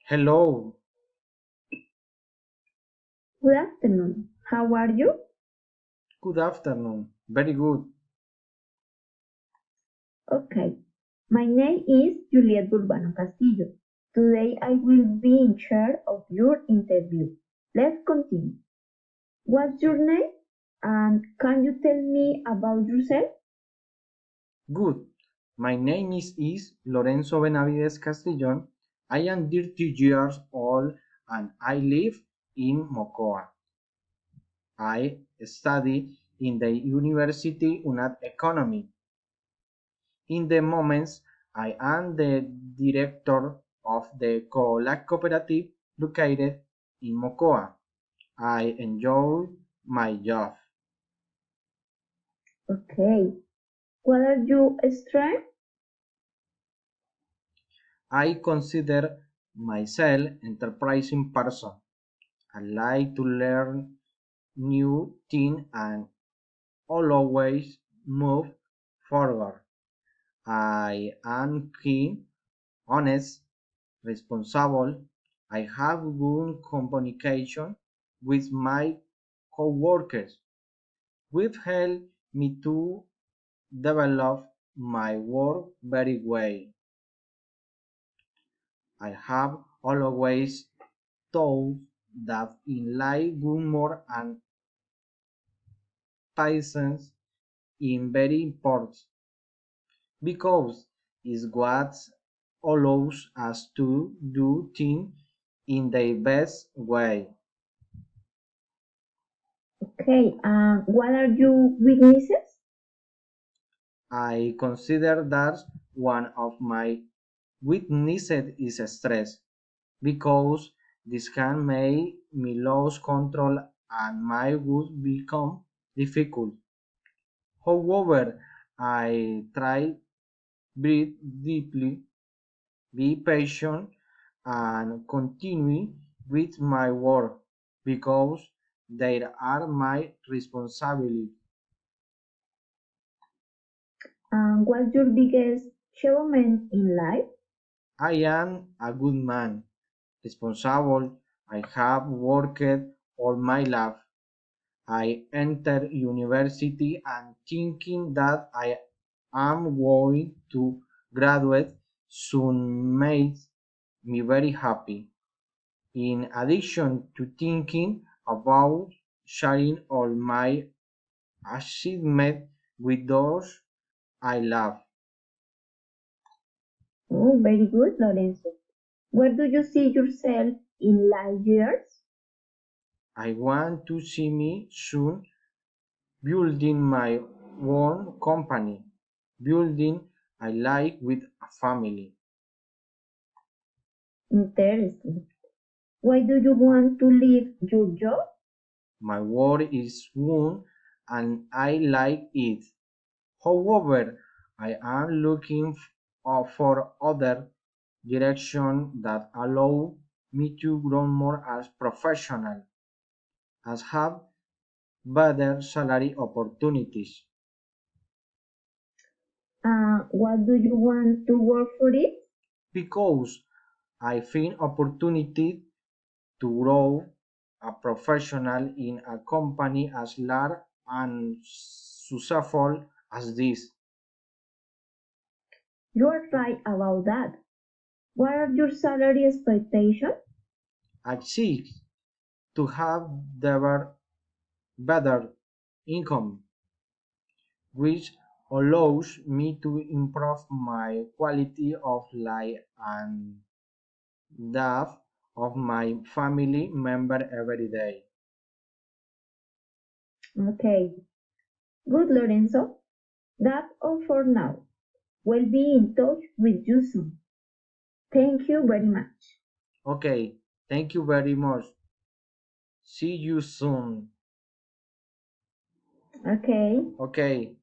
Hello, Good afternoon. How are you? good afternoon. Very good. Okay. My name is Juliet Urbano Castillo. Today I will be in charge of your interview. Let's continue. What's your name? And can you tell me about yourself? Good. My name is Lorenzo Benavides Castillon. I am 30 years old and I live in Mocoa. I study in the University UNAD Economy. In the moments, I am the director of the Cola cooperative located in Mocoa. I enjoy my job. Okay. What are your strengths? I consider myself enterprising person. I like to learn new things and always move forward. I am keen, honest, responsible. I have good communication with my coworkers, which help me to develop my work very well. I have always thought that in life humor and patience is very important because it's what allows us to do things in the best way. Okay. What are your weaknesses? I consider that one of my weaknesses is stress because this can make me lose control and my would become difficult. However, I try breathe deeply, be patient, and continue with my work because they are my responsibility. What's your biggest achievement in life? I am a good man, responsible. I have worked all my life. I entered university and thinking that I am going to graduate soon makes me very happy. In addition to thinking about sharing all my achievements with those I love, Oh, very good, Lorenzo. Where do you see yourself in 5 years? I want to see me soon building my own company, building I like with a family. Interesting. Why do you want to leave your job? My work is one and I like it. However, I am looking for other direction that allow me to grow more as professional, as have better salary opportunities, What do you want to work for it? because I find opportunity to grow a professional in a company as large and successful as this. You are right about that. What are your salary expectations? I seek to have better income, which allows me to improve my quality of life and that of my family member every day. Okay, good, Lorenzo. That's all for now. We'll be in touch with you soon. Thank you very much. Okay, thank you very much. See you soon. Okay. Okay.